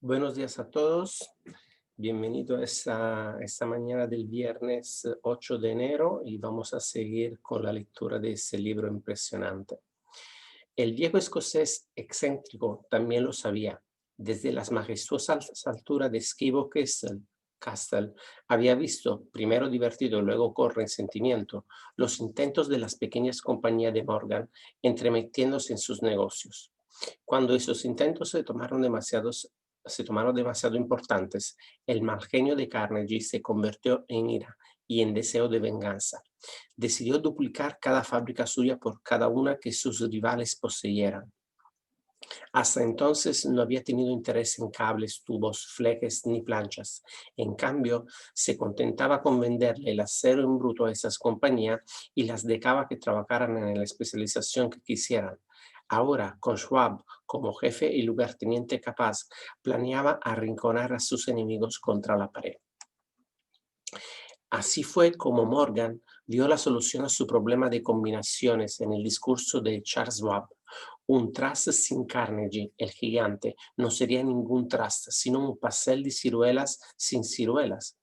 Buenos días a todos. Bienvenido a esta mañana del viernes 8 de enero y vamos a seguir con la lectura de ese libro impresionante. El viejo escocés excéntrico también lo sabía. Desde las majestuosas alturas de Skibo Castle había visto, primero divertido y luego con resentimiento, los intentos de las pequeñas compañías de Morgan entremetiéndose en sus negocios. Cuando esos intentos se tomaron demasiado importantes, el mal genio de Carnegie se convirtió en ira y en deseo de venganza. Decidió duplicar cada fábrica suya por cada una que sus rivales poseyeran. Hasta entonces no había tenido interés en cables, tubos, fleques ni planchas. En cambio, se contentaba con venderle el acero en bruto a esas compañías y las dejaba que trabajaran en la especialización que quisieran. Ahora, con Schwab como jefe y lugarteniente capaz, planeaba arrinconar a sus enemigos contra la pared. Así fue como Morgan vio la solución a su problema de combinaciones en el discurso de Charles Schwab. Un trust sin Carnegie, el gigante, no sería ningún trust, sino un pastel de ciruelas sin ciruelas.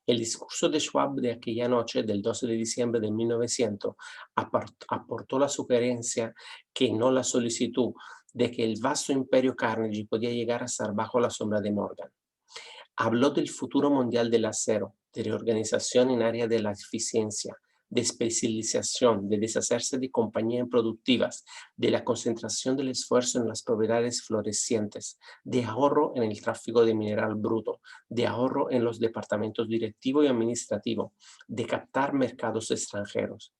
El discurso de Schwab de aquella noche, del 12 de diciembre de 1900, aportó la sugerencia, que no la solicitud, de que el vasto imperio Carnegie podía llegar a estar bajo la sombra de Morgan. Habló del futuro mundial del acero, de reorganización en área de la eficiencia, de especialización, de deshacerse de compañías improductivas, de la concentración del esfuerzo en las propiedades florecientes, de ahorro en el tráfico de mineral bruto, de ahorro en los departamentos directivo y administrativo, de captar mercados extranjeros.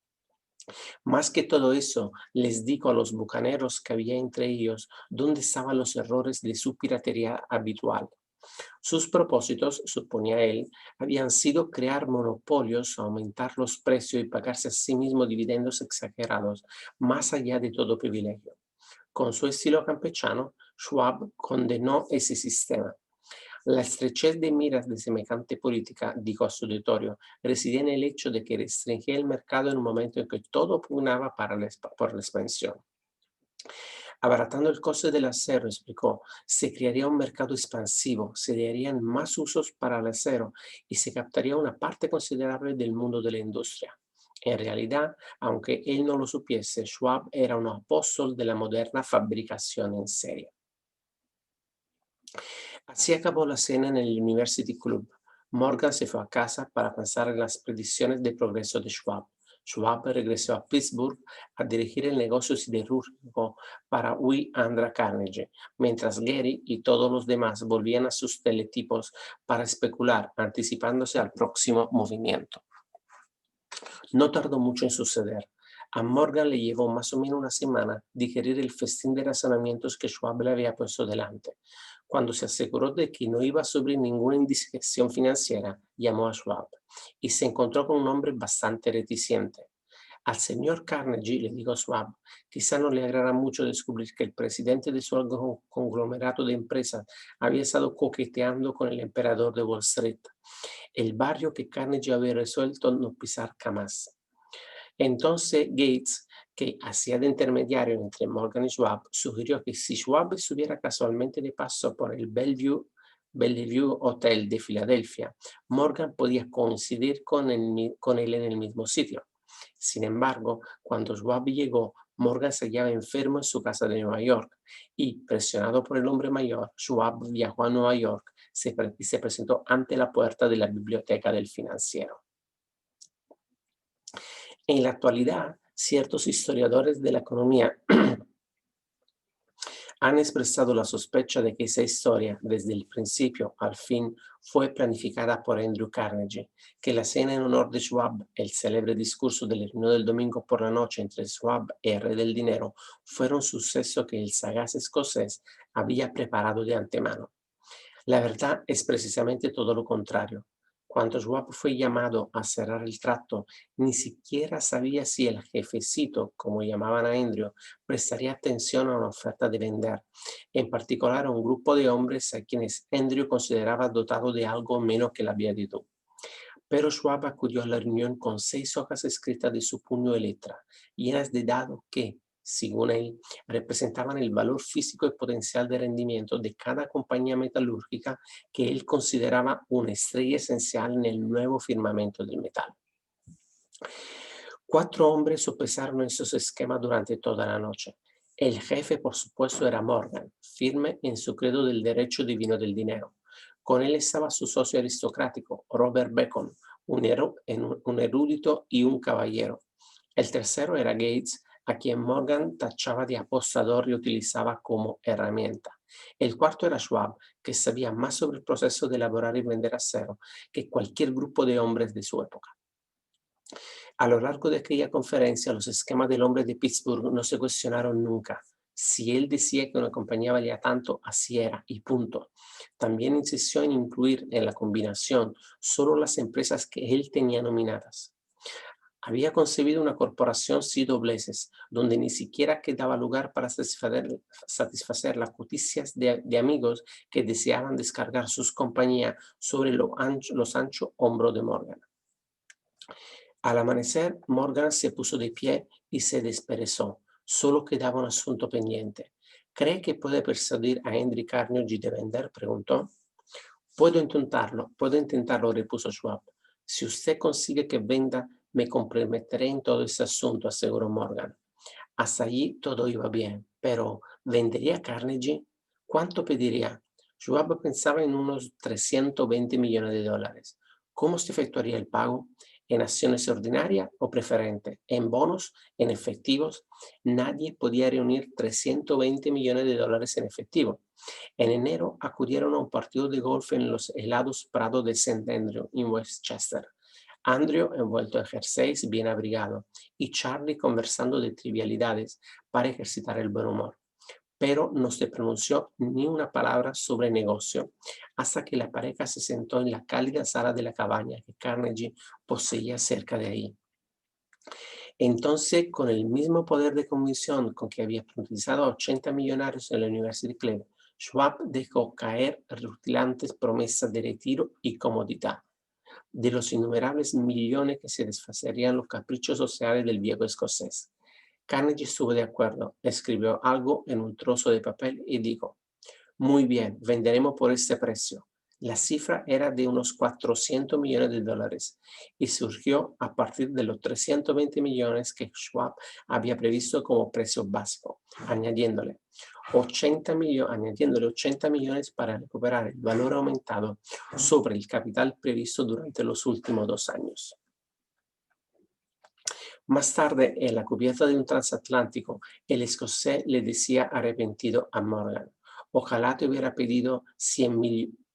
Más que todo eso, les digo a los bucaneros que había entre ellos dónde estaban los errores de su piratería habitual. Sus propósitos, suponía él, habían sido crear monopolios, aumentar los precios y pagarse a sí mismo dividendos exagerados, más allá de todo privilegio. Con su estilo campechano, Schwab condenó ese sistema. La estrechez de miras de semejante política, dijo a su auditorio, residía en el hecho de que restringía el mercado en un momento en que todo pugnaba por la expansión. Abaratando el coste del acero, explicó, se crearía un mercado expansivo, se darían más usos para el acero y se captaría una parte considerable del mundo de la industria. En realidad, aunque él no lo supiese, Schwab era un apóstol de la moderna fabricación en serie. Así acabó la cena en el University Club. Morgan se fue a casa para pensar en las predicciones de progreso de Schwab. Schwab regresó a Pittsburgh a dirigir el negocio siderúrgico para W. Andrew Carnegie, mientras Gary y todos los demás volvían a sus teletipos para especular, anticipándose al próximo movimiento. No tardó mucho en suceder. A Morgan le llevó más o menos una semana digerir el festín de razonamientos que Schwab le había puesto delante. Cuando se aseguró de que no iba a sufrir ninguna indiscreción financiera, llamó a Schwab y se encontró con un hombre bastante reticente. Al señor Carnegie, le dijo Schwab, quizá no le agrada mucho descubrir que el presidente de su conglomerado de empresas había estado coqueteando con el emperador de Wall Street, el barrio que Carnegie había resuelto no pisar jamás. Entonces Gates, que hacía de intermediario entre Morgan y Schwab, sugirió que si Schwab estuviera casualmente de paso por el Bellevue Hotel de Filadelfia, Morgan podía coincidir con él en el mismo sitio. Sin embargo, cuando Schwab llegó, Morgan se hallaba enfermo en su casa de Nueva York y, presionado por el hombre mayor, Schwab viajó a Nueva York y se presentó ante la puerta de la biblioteca del financiero. En la actualidad, ciertos historiadores de la economía han expresado la sospecha de que esa historia, desde el principio al fin, fue planificada por Andrew Carnegie, que la cena en honor de Schwab, el célebre discurso del reunión del domingo por la noche entre Schwab y el rey del dinero, fueron un suceso que el sagaz escocés había preparado de antemano. La verdad es precisamente todo lo contrario. Cuando Schwab fue llamado a cerrar el trato, ni siquiera sabía si el jefecito, como llamaban a Andrew, prestaría atención a una oferta de vender, en particular a un grupo de hombres a quienes Andrew consideraba dotado de algo menos que la virtud. Pero Schwab acudió a la reunión con 6 hojas escritas de su puño de letra, llenas de dados que, según él, representaban el valor físico y potencial de rendimiento de cada compañía metalúrgica que él consideraba una estrella esencial en el nuevo firmamento del metal. 4 hombres sopesaron esos esquemas durante toda la noche. El jefe, por supuesto, era Morgan, firme en su credo del derecho divino del dinero. Con él estaba su socio aristocrático, Robert Bacon, un erudito y un caballero. El tercero era Gates, a quien Morgan tachaba de apostador y utilizaba como herramienta. El cuarto era Schwab, que sabía más sobre el proceso de elaborar y vender acero que cualquier grupo de hombres de su época. A lo largo de aquella conferencia, los esquemas del hombre de Pittsburgh no se cuestionaron nunca. Si él decía que una compañía valía tanto, así era, y punto. También insistió en incluir en la combinación solo las empresas que él tenía nominadas. Había concebido una corporación sin dobleces, donde ni siquiera quedaba lugar para satisfacer las codicias de amigos que deseaban descargar sus compañías sobre los anchos hombros de Morgan. Al amanecer, Morgan se puso de pie y se desperezó. Solo quedaba un asunto pendiente. ¿Cree que puede persuadir a Henry Carnegie de vender?, preguntó. Puedo intentarlo, repuso Schwab. Si usted consigue que venda, me comprometeré en todo ese asunto, aseguró Morgan. Hasta allí todo iba bien, pero ¿vendería Carnegie? ¿Cuánto pediría? Schwab pensaba en unos 320 millones de dólares. ¿Cómo se efectuaría el pago? ¿En acciones ordinarias o preferentes? ¿En bonos? ¿En efectivos? Nadie podía reunir 320 millones de dólares en efectivo. En enero acudieron a un partido de golf en los helados prados de St. Andrew, en Westchester. Andrew envuelto en jerseys bien abrigado y Charlie conversando de trivialidades para ejercitar el buen humor. Pero no se pronunció ni una palabra sobre negocio hasta que la pareja se sentó en la cálida sala de la cabaña que Carnegie poseía cerca de ahí. Entonces, con el mismo poder de convicción con que había hipnotizado a 80 millonarios en la University Club, Schwab dejó caer rutilantes promesas de retiro y comodidad. De los innumerables millones que se desfacerían los caprichos sociales del viejo escocés. Carnegie estuvo de acuerdo, escribió algo en un trozo de papel y dijo: muy bien, venderemos por este precio. La cifra era de unos 400 millones de dólares y surgió a partir de los 320 millones que Schwab había previsto como precio básico, añadiéndole 80 millones para recuperar el valor aumentado sobre el capital previsto durante los últimos 2 años. Más tarde, en la cubierta de un transatlántico, el escocés le decía arrepentido a Morgan: ojalá te hubiera pedido 100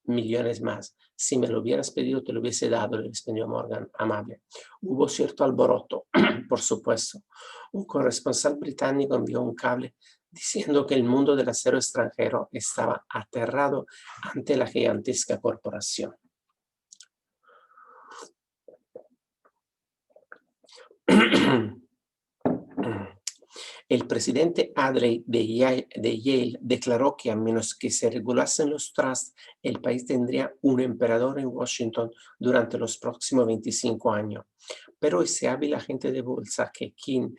millones más. Si me lo hubieras pedido, te lo hubiese dado, le respondió Morgan, amable. Hubo cierto alboroto, por supuesto. Un corresponsal británico envió un cable diciendo que el mundo del acero extranjero estaba aterrado ante la gigantesca corporación. El presidente Adley de Yale declaró que a menos que se regulasen los trusts, el país tendría un emperador en Washington durante los próximos 25 años. Pero ese hábil agente de bolsa que King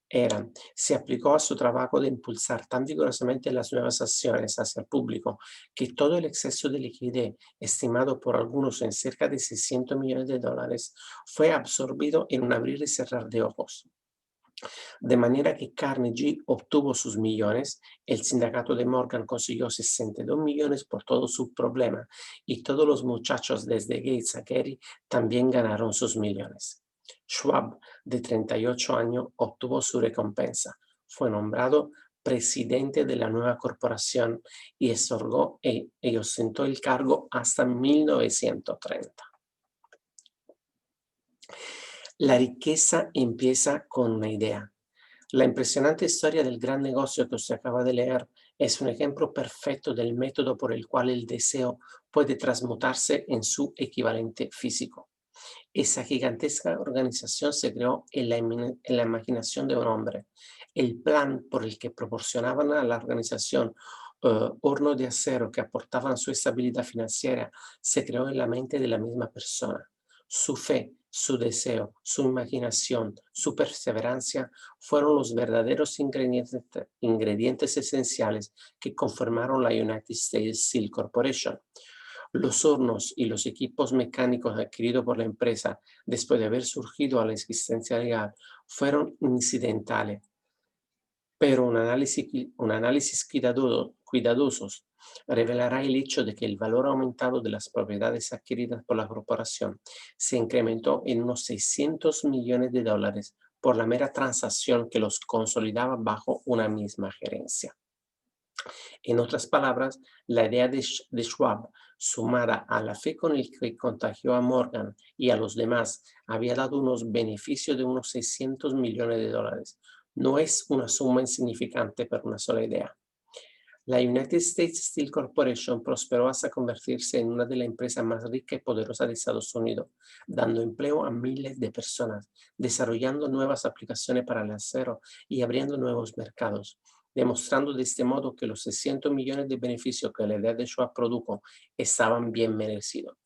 era, se aplicó a su trabajo de impulsar tan vigorosamente las nuevas acciones hacia el público que todo el exceso de liquidez, estimado por algunos en cerca de 600 millones de dólares, fue absorbido en un abrir y cerrar de ojos. De manera que Carnegie obtuvo sus millones, el sindicato de Morgan consiguió 62 millones por todo su problema y todos los muchachos desde Gates a Carey también ganaron sus millones. Schwab, de 38 años, obtuvo su recompensa. Fue nombrado presidente de la nueva corporación y ostentó el cargo hasta 1930. La riqueza empieza con una idea. La impresionante historia del gran negocio que usted acaba de leer es un ejemplo perfecto del método por el cual el deseo puede transmutarse en su equivalente físico. Esa gigantesca organización se creó en la imaginación de un hombre. El plan por el que proporcionaban a la organización hornos de acero que aportaban su estabilidad financiera se creó en la mente de la misma persona. Su fe Su deseo, su imaginación, su perseverancia fueron los verdaderos ingredientes esenciales que conformaron la United States Steel Corporation. Los hornos y los equipos mecánicos adquiridos por la empresa después de haber surgido a la existencia legal fueron incidentales, pero un análisis cuidadoso revelará el hecho de que el valor aumentado de las propiedades adquiridas por la corporación se incrementó en unos $600 millones por la mera transacción que los consolidaba bajo una misma gerencia. En otras palabras, la idea de Schwab, sumada a la fe con el que contagió a Morgan y a los demás, había dado unos beneficios de unos $600 millones. No es una suma insignificante para una sola idea. La United States Steel Corporation prosperó hasta convertirse en una de las empresas más ricas y poderosas de Estados Unidos, dando empleo a miles de personas, desarrollando nuevas aplicaciones para el acero y abriendo nuevos mercados, demostrando de este modo que los 600 millones de beneficios que la idea de Schwab produjo estaban bien merecidos.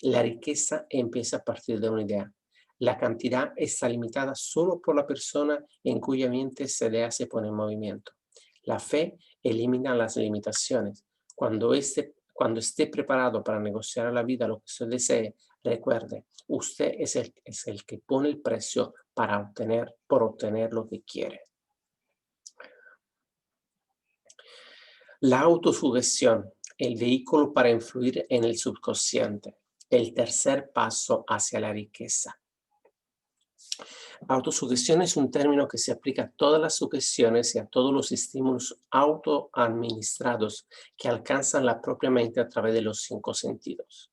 La riqueza empieza a partir de una idea. La cantidad está limitada solo por la persona en cuya mente esa idea se pone en movimiento. La fe elimina las limitaciones. Cuando esté preparado para negociar a la vida lo que usted desee, recuerde, usted es el que pone el precio por obtener lo que quiere. La autosugestión, el vehículo para influir en el subconsciente, el tercer paso hacia la riqueza. Autosugestión es un término que se aplica a todas las sugestiones y a todos los estímulos autoadministrados que alcanzan la propia mente a través de los 5 sentidos.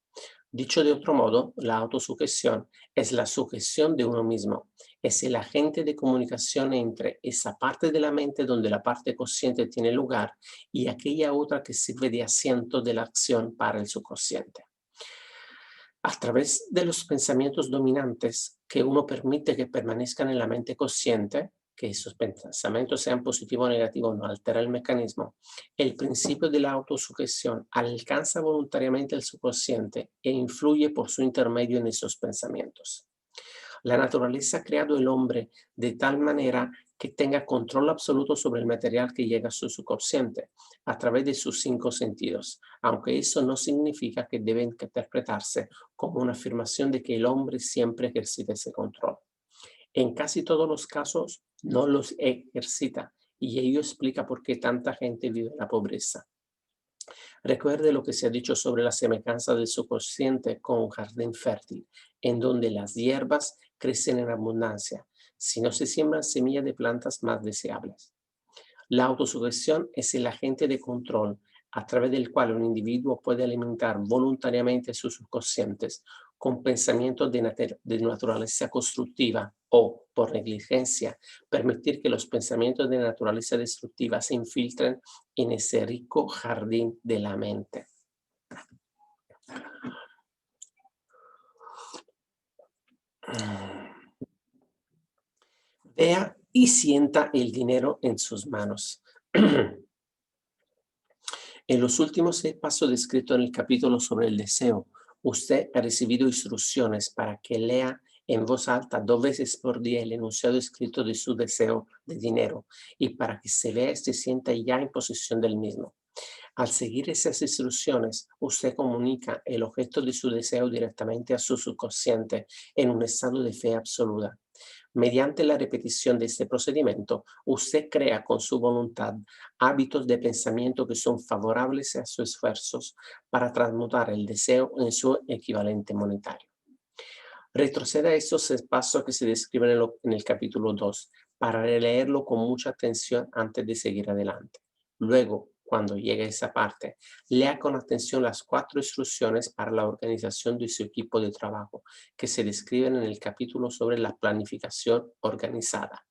Dicho de otro modo, la autosugestión es la sugestión de uno mismo. Es el agente de comunicación entre esa parte de la mente donde la parte consciente tiene lugar y aquella otra que sirve de asiento de la acción para el subconsciente. A través de los pensamientos dominantes que uno permite que permanezcan en la mente consciente, que esos pensamientos sean positivos o negativos, no altera el mecanismo, el principio de la autosugestión alcanza voluntariamente el subconsciente e influye por su intermedio en esos pensamientos. La naturaleza ha creado el hombre de tal manera que tenga control absoluto sobre el material que llega a su subconsciente a través de sus 5 sentidos, aunque eso no significa que deben interpretarse como una afirmación de que el hombre siempre ejercita ese control. En casi todos los casos no los ejercita y ello explica por qué tanta gente vive en la pobreza. Recuerde lo que se ha dicho sobre la semejanza del subconsciente con un jardín fértil, en donde las hierbas crecen en abundancia, si no se siembran semillas de plantas más deseables. La autosugestión es el agente de control a través del cual un individuo puede alimentar voluntariamente sus subconscientes con pensamientos de naturaleza constructiva o, por negligencia, permitir que los pensamientos de naturaleza destructiva se infiltren en ese rico jardín de la mente. Vea y sienta el dinero en sus manos. En los últimos 6 pasos descritos en el capítulo sobre el deseo, usted ha recibido instrucciones para que lea en voz alta 2 veces por día el enunciado escrito de su deseo de dinero y para que se vea y se sienta ya en posesión del mismo. Al seguir esas instrucciones, usted comunica el objeto de su deseo directamente a su subconsciente en un estado de fe absoluta. Mediante la repetición de este procedimiento, usted crea con su voluntad hábitos de pensamiento que son favorables a sus esfuerzos para transmutar el deseo en su equivalente monetario. Retroceda a estos pasos que se describen en el capítulo 2 para releerlo con mucha atención antes de seguir adelante. Luego, cuando llegue a esa parte, lea con atención las 4 instrucciones para la organización de su equipo de trabajo que se describen en el capítulo sobre la planificación organizada.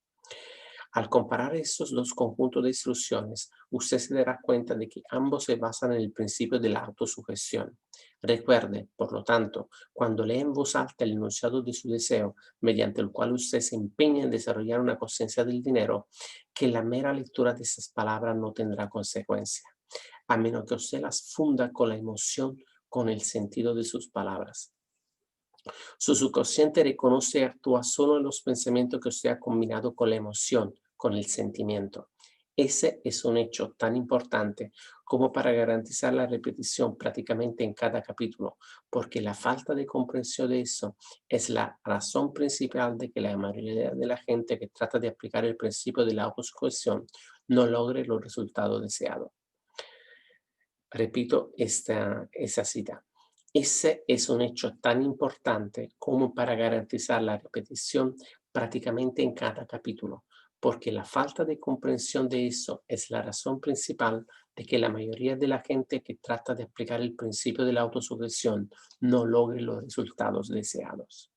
Al comparar estos 2 conjuntos de instrucciones, usted se dará cuenta de que ambos se basan en el principio de la autosugestión. Recuerde, por lo tanto, cuando lee en voz alta el enunciado de su deseo, mediante el cual usted se empeña en desarrollar una conciencia del dinero, que la mera lectura de esas palabras no tendrá consecuencia, a menos que usted las funda con la emoción, con el sentido de sus palabras. Su subconsciente reconoce y actúa solo en los pensamientos que usted ha combinado con la emoción, con el sentimiento. Ese es un hecho tan importante como para garantizar la repetición prácticamente en cada capítulo, porque la falta de comprensión de eso es la razón principal de que la mayoría de la gente que trata de aplicar el principio de la autosugestión no logre los resultados deseados. Repito esa cita. Ese es un hecho tan importante como para garantizar la repetición prácticamente en cada capítulo, porque la falta de comprensión de eso es la razón principal de que la mayoría de la gente que trata de aplicar el principio de la autosugestión no logre los resultados deseados.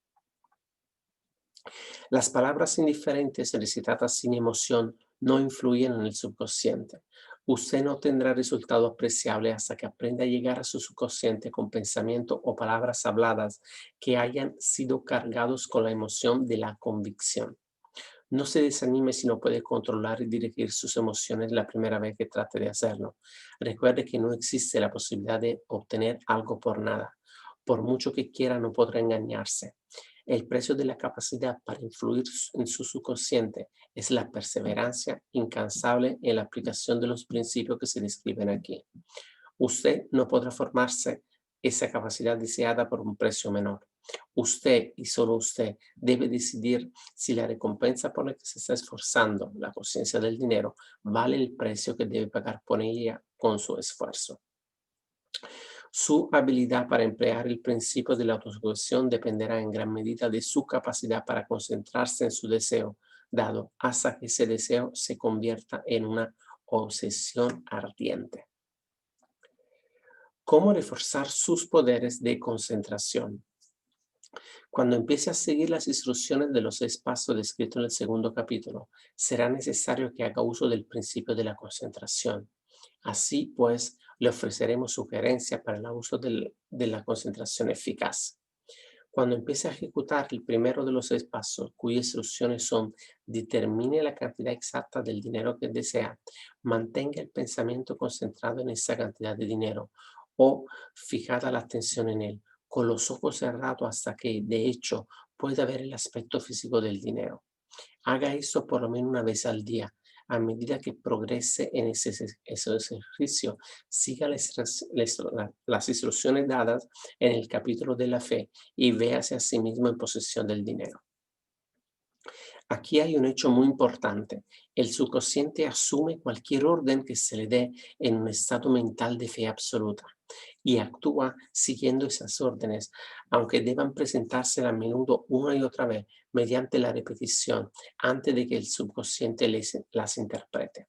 Las palabras indiferentes recitadas sin emoción no influyen en el subconsciente. Usted no tendrá resultado apreciable hasta que aprenda a llegar a su subconsciente con pensamientos o palabras habladas que hayan sido cargados con la emoción de la convicción. No se desanime si no puede controlar y dirigir sus emociones la primera vez que trate de hacerlo. Recuerde que no existe la posibilidad de obtener algo por nada. Por mucho que quiera, no podrá engañarse. El precio de la capacidad para influir en su subconsciente es la perseverancia incansable en la aplicación de los principios que se describen aquí. Usted no podrá formarse esa capacidad deseada por un precio menor. Usted y solo usted debe decidir si la recompensa por la que se está esforzando, la conciencia del dinero, vale el precio que debe pagar por ella con su esfuerzo. Su habilidad para emplear el principio de la autosugestión dependerá en gran medida de su capacidad para concentrarse en su deseo, dado hasta que ese deseo se convierta en una obsesión ardiente. ¿Cómo reforzar sus poderes de concentración? Cuando empiece a seguir las instrucciones de los 6 pasos descritos en el segundo capítulo, será necesario que haga uso del principio de la concentración. Así pues, le ofreceremos sugerencias para el uso de la concentración eficaz. Cuando empiece a ejecutar el primero de los 6 pasos, cuyas instrucciones son: determine la cantidad exacta del dinero que desea, mantenga el pensamiento concentrado en esa cantidad de dinero o fijada la atención en él, con los ojos cerrados hasta que, de hecho, pueda ver el aspecto físico del dinero. Haga eso por lo menos una vez al día. A medida que progrese en ese ejercicio, siga las instrucciones dadas en el capítulo de la fe y véase a sí mismo en posesión del dinero. Aquí hay un hecho muy importante. El subconsciente asume cualquier orden que se le dé en un estado mental de fe absoluta y actúa siguiendo esas órdenes, aunque deban presentarse a menudo una y otra vez mediante la repetición antes de que el subconsciente las interprete.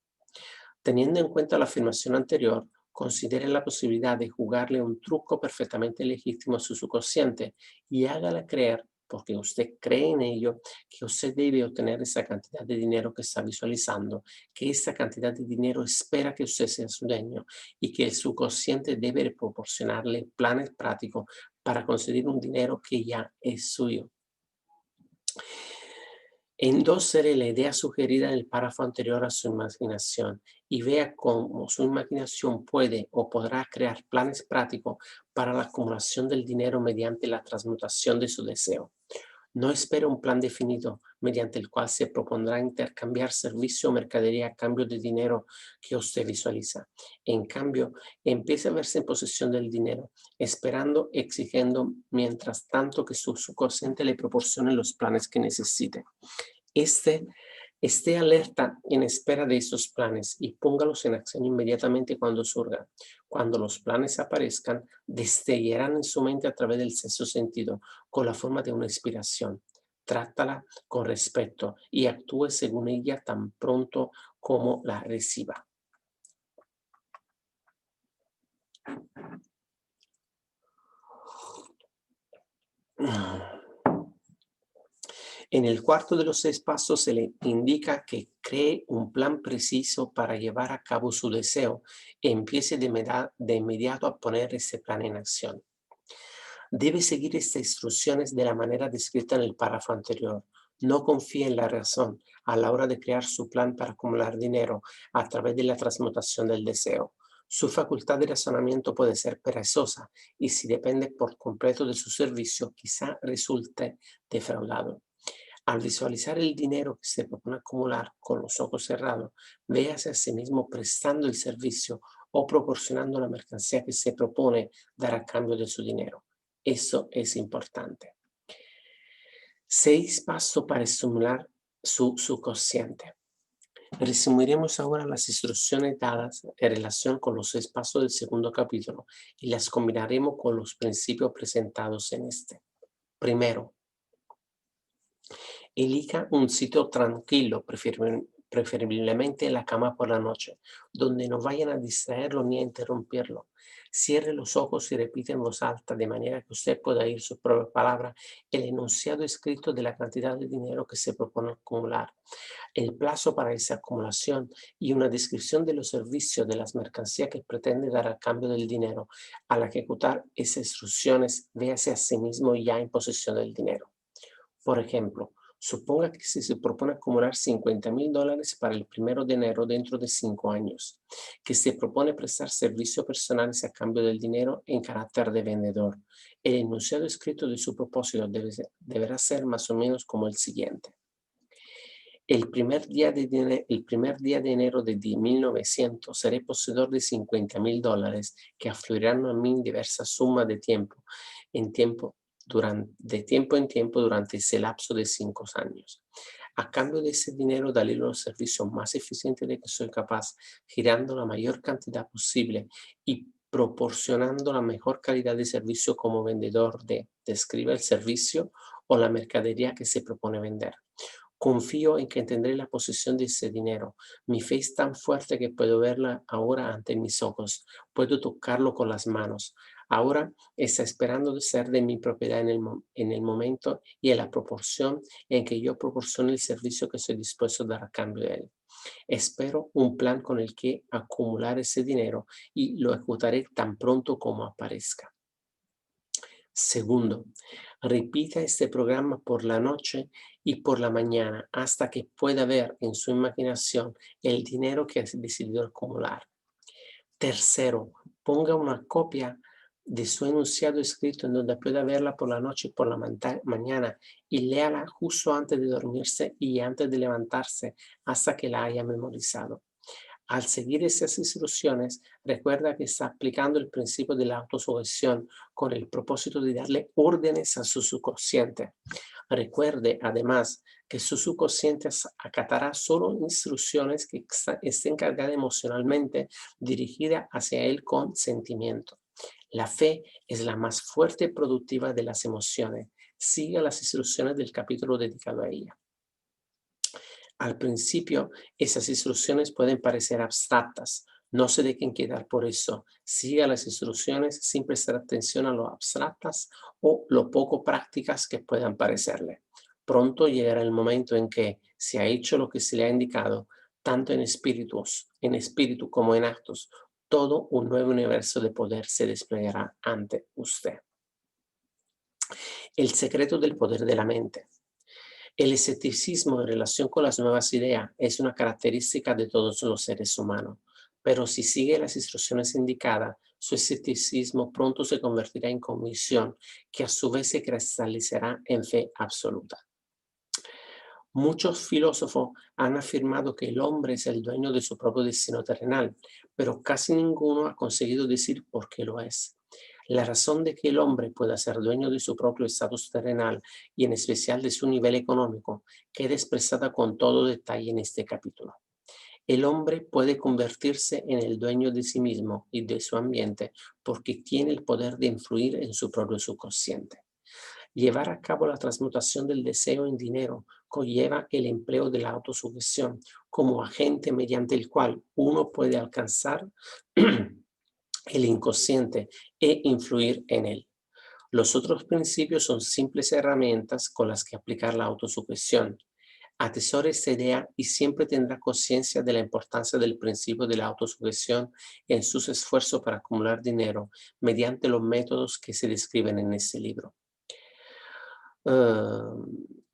Teniendo en cuenta la afirmación anterior, considere la posibilidad de jugarle un truco perfectamente legítimo a su subconsciente y hágala creer, porque usted cree en ello, que usted debe obtener esa cantidad de dinero que está visualizando, que esa cantidad de dinero espera que usted sea su dueño y que el subconsciente debe proporcionarle planes prácticos para conseguir un dinero que ya es suyo. Endósele la idea sugerida en el párrafo anterior a su imaginación y vea cómo su imaginación puede o podrá crear planes prácticos para la acumulación del dinero mediante la transmutación de su deseo. No espere un plan definido mediante el cual se propondrá intercambiar servicio o mercadería a cambio de dinero que usted visualiza. En cambio, empiece a verse en posesión del dinero, esperando, exigiendo, mientras tanto que su subconsciente le proporcione los planes que necesite. Esté alerta en espera de esos planes y póngalos en acción inmediatamente cuando surjan. Cuando los planes aparezcan, destellarán en su mente a través del sexto sentido, con la forma de una inspiración. Trátala con respeto y actúe según ella tan pronto como la reciba. En el cuarto de los 6 pasos se le indica que cree un plan preciso para llevar a cabo su deseo e empiece de inmediato a poner ese plan en acción. Debe seguir estas instrucciones de la manera descrita en el párrafo anterior. No confíe en la razón a la hora de crear su plan para acumular dinero a través de la transmutación del deseo. Su facultad de razonamiento puede ser perezosa y si depende por completo de su servicio, quizá resulte defraudado. Al visualizar el dinero que se propone acumular con los ojos cerrados, véase a sí mismo prestando el servicio o proporcionando la mercancía que se propone dar a cambio de su dinero. Eso es importante. 6 pasos para estimular su subconsciente. Resumiremos ahora las instrucciones dadas en relación con los 6 pasos del segundo capítulo y las combinaremos con los principios presentados en este. Primero, elija un sitio tranquilo, preferiblemente en la cama por la noche, donde no vayan a distraerlo ni a interrumpirlo. Cierre los ojos y repite en voz alta, de manera que usted pueda oír sus propias palabras, el enunciado escrito de la cantidad de dinero que se propone acumular, el plazo para esa acumulación y una descripción de los servicios de las mercancías que pretende dar a cambio del dinero. Al ejecutar esas instrucciones, véase a sí mismo ya en posesión del dinero. Por ejemplo, suponga que se propone acumular $50,000 para el 1 de enero dentro de 5 años, que se propone prestar servicios personales a cambio del dinero en carácter de vendedor. El enunciado escrito de su propósito deberá ser más o menos como el siguiente. El primer día de enero de 1900 seré poseedor de $50,000 que afluirán a mí en diversas sumas de tiempo en tiempo durante ese lapso de 5 años. A cambio de ese dinero, daré los servicios más eficientes de que soy capaz, girando la mayor cantidad posible y proporcionando la mejor calidad de servicio como vendedor describe el servicio o la mercadería que se propone vender. Confío en que tendré la posesión de ese dinero. Mi fe es tan fuerte que puedo verla ahora ante mis ojos. Puedo tocarlo con las manos. Ahora está esperando de ser de mi propiedad en el momento y en la proporción en que yo proporcione el servicio que estoy dispuesto a dar a cambio de él. Espero un plan con el que acumular ese dinero y lo ejecutaré tan pronto como aparezca. Segundo, repita este programa por la noche y por la mañana hasta que pueda ver en su imaginación el dinero que ha decidido acumular. Tercero, ponga una copia de su enunciado escrito en donde pueda verla por la noche y por la mañana y léala justo antes de dormirse y antes de levantarse hasta que la haya memorizado. Al seguir esas instrucciones, recuerda que está aplicando el principio de la autosugestión con el propósito de darle órdenes a su subconsciente. Recuerde, además, que su subconsciente acatará solo instrucciones que estén cargadas emocionalmente dirigidas hacia él con sentimiento. La fe es la más fuerte y productiva de las emociones. Siga las instrucciones del capítulo dedicado a ella. Al principio, esas instrucciones pueden parecer abstractas. No se dejen quedar por eso. Siga las instrucciones sin prestar atención a lo abstractas o lo poco prácticas que puedan parecerle. Pronto llegará el momento en que, si ha hecho lo que se le ha indicado, tanto en espíritu como en actos, todo un nuevo universo de poder se desplegará ante usted. El secreto del poder de la mente. El escepticismo en relación con las nuevas ideas es una característica de todos los seres humanos, pero si sigue las instrucciones indicadas, su escepticismo pronto se convertirá en convicción, que a su vez se cristalizará en fe absoluta. Muchos filósofos han afirmado que el hombre es el dueño de su propio destino terrenal, pero casi ninguno ha conseguido decir por qué lo es. La razón de que el hombre pueda ser dueño de su propio estatus terrenal y en especial de su nivel económico queda expresada con todo detalle en este capítulo. El hombre puede convertirse en el dueño de sí mismo y de su ambiente porque tiene el poder de influir en su propio subconsciente. Llevar a cabo la transmutación del deseo en dinero conlleva el empleo de la autosugestión como agente mediante el cual uno puede alcanzar el inconsciente e influir en él. Los otros principios son simples herramientas con las que aplicar la autosugestión. Atesore esta idea y siempre tendrá conciencia de la importancia del principio de la autosugestión en sus esfuerzos para acumular dinero mediante los métodos que se describen en este libro.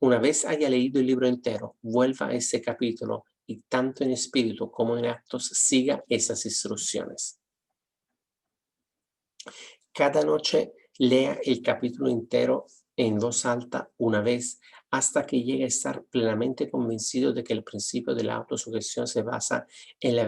Una vez haya leído el libro entero, vuelva a ese capítulo y tanto en espíritu como en actos siga esas instrucciones. Cada noche lea el capítulo entero en voz alta una vez hasta que llegue a estar plenamente convencido de que el principio de la autosugestión se basa en la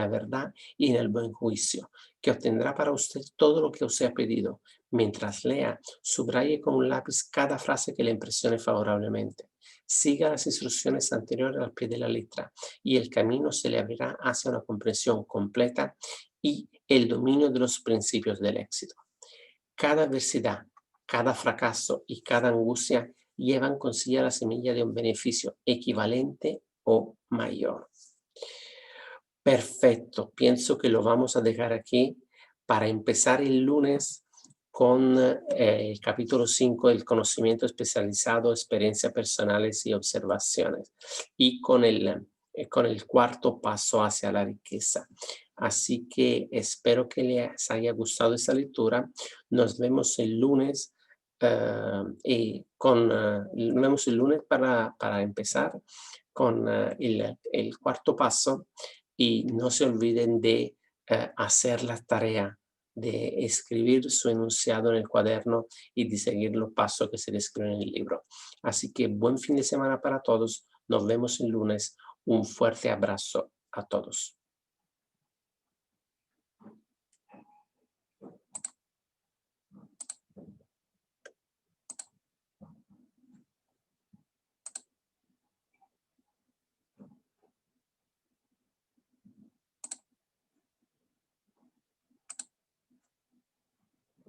verdad y en el buen juicio, que obtendrá para usted todo lo que os ha pedido. Mientras lea, subraye con un lápiz cada frase que le impresione favorablemente. Siga las instrucciones anteriores al pie de la letra y el camino se le abrirá hacia una comprensión completa y el dominio de los principios del éxito. Cada adversidad, cada fracaso y cada angustia llevan consigo la semilla de un beneficio equivalente o mayor. Perfecto, pienso que lo vamos a dejar aquí para empezar el lunes con el capítulo 5 del conocimiento especializado, experiencias personales y observaciones, y con el cuarto paso hacia la riqueza. Así que espero que les haya gustado esa lectura. Nos vemos el lunes nos vemos el lunes para empezar con el cuarto paso y no se olviden de hacer la tarea de escribir su enunciado en el cuaderno y de seguir los pasos que se describen en el libro. Así que buen fin de semana para todos. Nos vemos el lunes. Un fuerte abrazo a todos.